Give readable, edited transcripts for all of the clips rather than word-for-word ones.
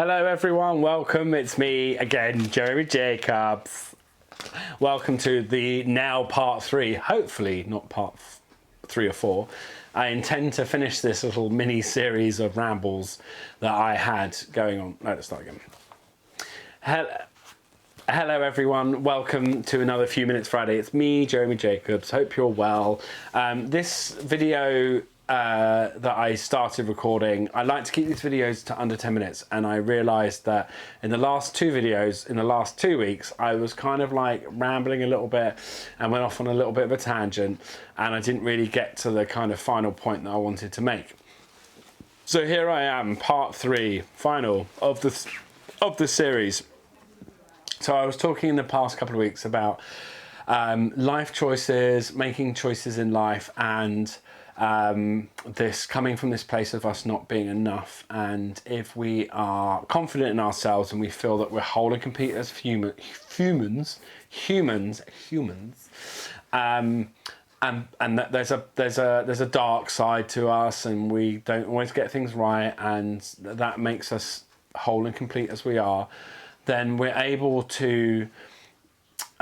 Hello everyone, welcome. It's me again, Jeremy Jacobs. Welcome to the now part 3, hopefully not part 3 or 4. I intend to finish this little mini series of rambles that I had going on. No, let's start again. Hello everyone, welcome to another Few Minutes Friday. It's me, Jeremy Jacobs. Hope you're well. This video that I started recording, I like to keep these videos to under 10 minutes, and I realized that in the last 2 videos, in the last 2 weeks, I was kind of like rambling a little bit and went off on a little bit of a tangent, and I didn't really get to the kind of final point that I wanted to make. So here I am, part 3, final of the series. So I was talking in the past couple of weeks about life choices, making choices in life, and this coming from this place of us not being enough. And if we are confident in ourselves and we feel that we're whole and complete as humans, and that there's a dark side to us, and we don't always get things right, and that makes us whole and complete as we are, then we're able to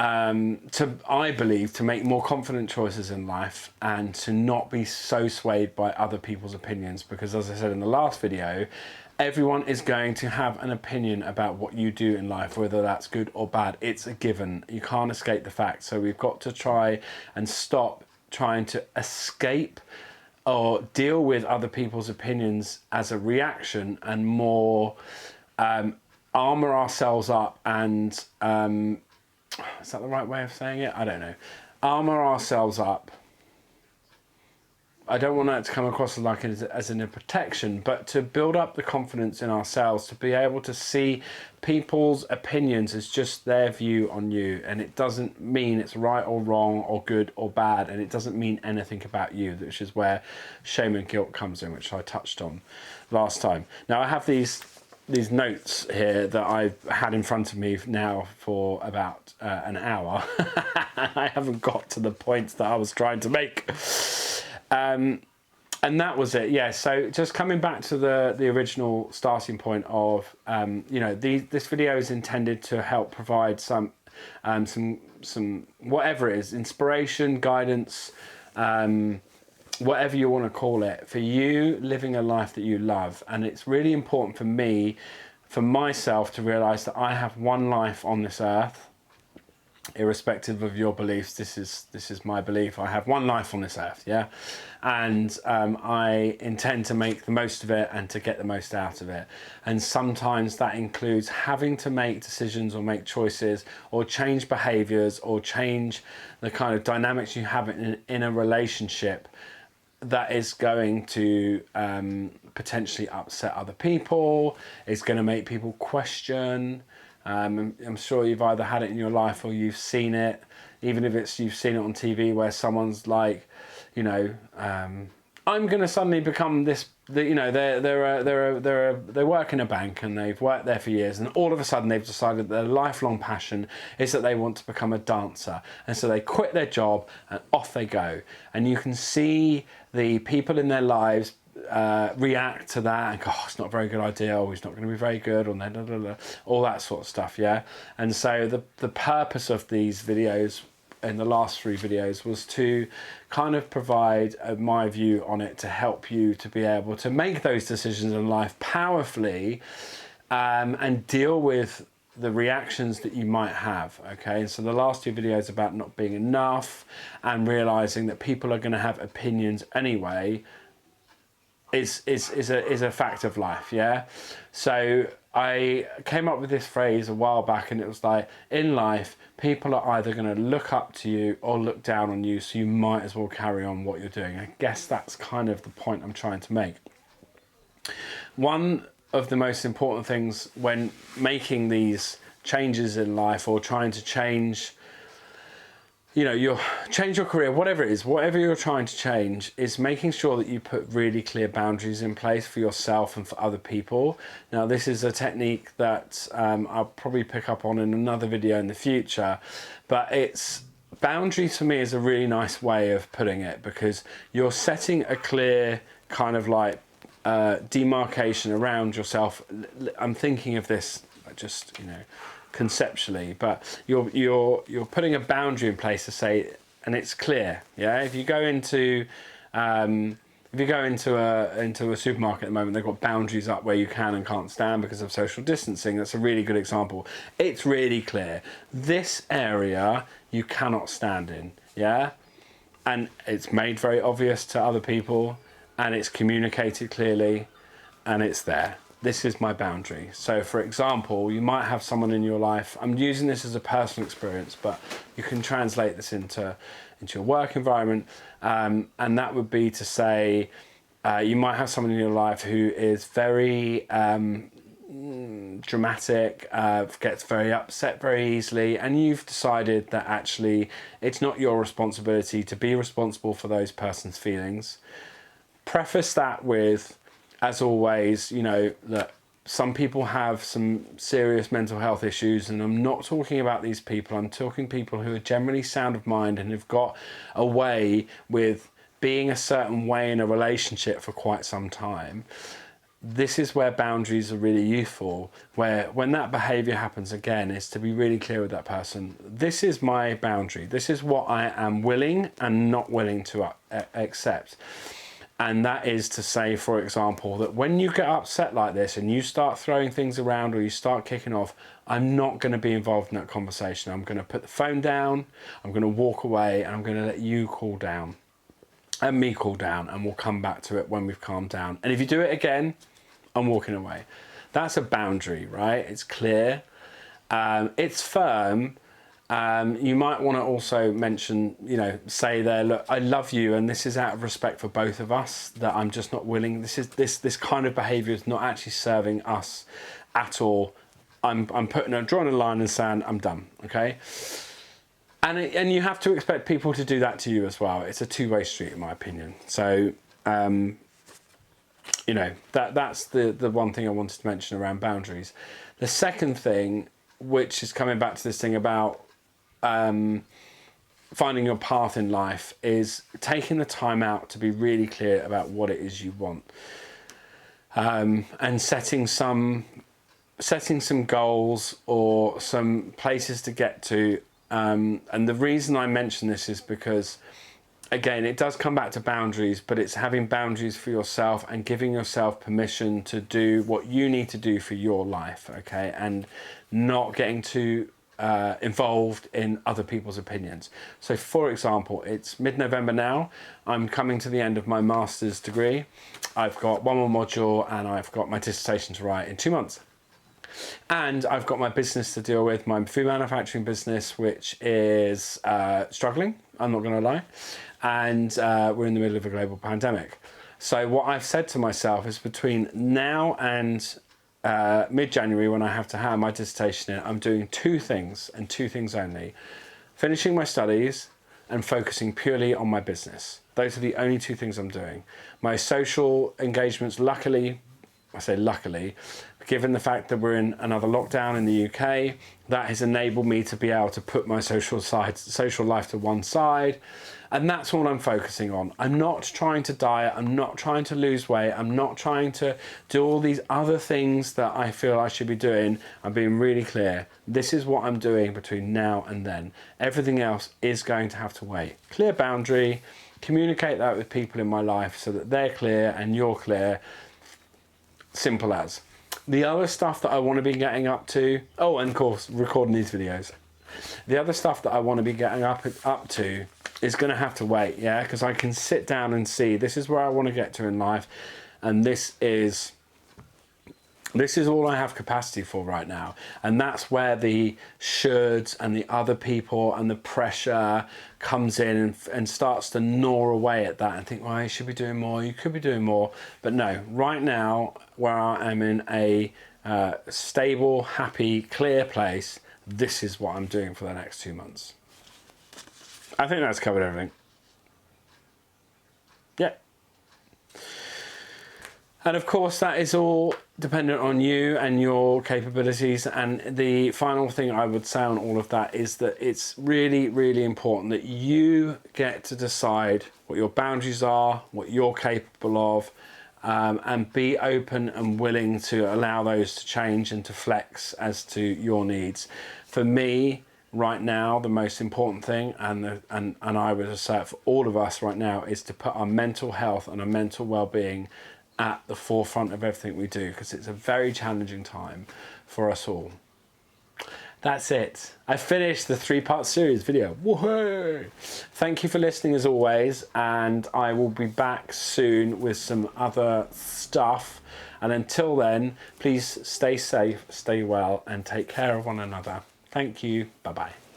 I believe, to make more confident choices in life and to not be so swayed by other people's opinions. Because as I said in the last video, everyone is going to have an opinion about what you do in life, whether that's good or bad. It's a given. You can't escape the fact. So we've got to try and stop trying to escape or deal with other people's opinions as a reaction, and more armor ourselves up and is that the right way of saying it? I don't know. Armor ourselves up. I don't want that to come across like as in a protection, but to build up the confidence in ourselves, to be able to see people's opinions as just their view on you. And it doesn't mean it's right or wrong or good or bad. And it doesn't mean anything about you, which is where shame and guilt comes in, which I touched on last time. Now I have these notes here that I've had in front of me now for about an hour. I haven't got to the points that I was trying to make. And that was it. Yeah, so just coming back to the original starting point of, this video is intended to help provide some whatever it is, inspiration, guidance, whatever you want to call it, for you living a life that you love. And it's really important for me, for myself, to realize that I have one life on this earth, irrespective of your beliefs. This is my belief. I have one life on this earth, yeah, and I intend to make the most of it and to get the most out of it. And sometimes that includes having to make decisions or make choices or change behaviors or change the kind of dynamics you have in a relationship that is going to potentially upset other people. It's going to make people question. I'm sure you've either had it in your life or you've seen it, even if it's you've seen it on TV, where someone's like, I'm going to suddenly become this. They work in a bank and they've worked there for years, and all of a sudden they've decided their lifelong passion is that they want to become a dancer, and so they quit their job and off they go. And you can see the people in their lives react to that and go, oh, it's not a very good idea, or he's not going to be very good, or blah, blah, blah, all that sort of stuff, yeah. And so the purpose of these videos in the last 3 videos was to kind of provide my view on it, to help you to be able to make those decisions in life powerfully, and deal with the reactions that you might have. Okay, so the last 2 videos about not being enough and realizing that people are going to have opinions anyway is a fact of life, yeah. So I came up with this phrase a while back, and it was like, in life, people are either going to look up to you or look down on you, so you might as well carry on what you're doing. I guess that's kind of the point I'm trying to make. One of the most important things when making these changes in life, or trying to change, change your career, whatever it is, whatever you're trying to change, is making sure that you put really clear boundaries in place for yourself and for other people. Now, this is a technique that I'll probably pick up on in another video in the future, but boundaries for me is a really nice way of putting it, because you're setting a clear kind of like demarcation around yourself. I'm thinking of this just, conceptually, but you're putting a boundary in place to say, and it's clear. Yeah, if you go into a supermarket at the moment, they've got boundaries up where you can and can't stand because of social distancing. That's a really good example. It's really clear. This area you cannot stand in. Yeah, and it's made very obvious to other people, and it's communicated clearly, and it's there. This is my boundary. So for example, you might have someone in your life, I'm using this as a personal experience, but you can translate this into your work environment, and that would be to say, you might have someone in your life who is very dramatic, gets very upset very easily, and you've decided that actually it's not your responsibility to be responsible for those person's feelings. Preface that with, as always, that some people have some serious mental health issues, and I'm not talking about these people. I'm talking people who are generally sound of mind and have got a way with being a certain way in a relationship for quite some time. This is where boundaries are really useful, where when that behavior happens again, is to be really clear with that person. This is my boundary. This is what I am willing and not willing to accept. And that is to say, for example, that when you get upset like this and you start throwing things around or you start kicking off, I'm not going to be involved in that conversation. I'm going to put the phone down, I'm going to walk away, and I'm going to let you cool down and me cool down, and we'll come back to it when we've calmed down. And if you do it again, I'm walking away. That's a boundary, right? It's clear, it's firm. You might want to also mention, say there, look, I love you, and this is out of respect for both of us, that I'm just not willing. This kind of behaviour is not actually serving us at all. I'm drawing a line and saying I'm done. Okay, and you have to expect people to do that to you as well. It's a two-way street, in my opinion. So that's the one thing I wanted to mention around boundaries. The second thing, which is coming back to this thing about finding your path in life, is taking the time out to be really clear about what it is you want, and setting some goals or some places to get to. And the reason I mention this is because, again, it does come back to boundaries, but it's having boundaries for yourself and giving yourself permission to do what you need to do for your life, okay, and not getting too involved in other people's opinions. So for example, it's mid-November now. I'm coming to the end of my master's degree. I've got one more module and I've got my dissertation to write in 2 months. And I've got my business to deal with, my food manufacturing business, which is struggling, I'm not going to lie. And we're in the middle of a global pandemic. So what I've said to myself is, between now and mid-January, when I have to hand my dissertation in, I'm doing 2 things and 2 things only: finishing my studies and focusing purely on my business. Those are the only 2 things I'm doing. My social engagements, luckily, I say luckily, given the fact that we're in another lockdown in the UK, that has enabled me to be able to put my social life to one side. And that's what I'm focusing on. I'm not trying to diet, I'm not trying to lose weight, I'm not trying to do all these other things that I feel I should be doing. I'm being really clear. This is what I'm doing between now and then. Everything else is going to have to wait. Clear boundary, communicate that with people in my life so that they're clear and you're clear. Simple as. The other stuff that I want to be getting up to, and of course, recording these videos. The other stuff that I want to be getting up to is going to have to wait, yeah? Because I can sit down and see, this is where I want to get to in life, and this is all I have capacity for right now. And that's where the shoulds and the other people and the pressure comes in and starts to gnaw away at that and think, well, you should be doing more, you could be doing more. But no, right now, where I am in a stable, happy, clear place, this is what I'm doing for the next 2 months. I think that's covered everything. Yeah. And of course, that is all dependent on you and your capabilities. And the final thing I would say on all of that is that it's really, really important that you get to decide what your boundaries are, what you're capable of, and be open and willing to allow those to change and to flex as to your needs. For me, right now, the most important thing, and I would assert for all of us right now, is to put our mental health and our mental well-being at the forefront of everything we do, because it's a very challenging time for us all. That's it. I finished the 3-part series video. Woohoo! Thank you for listening as always, and I will be back soon with some other stuff. And until then, please stay safe, stay well, and take care of one another. Thank you. Bye-bye.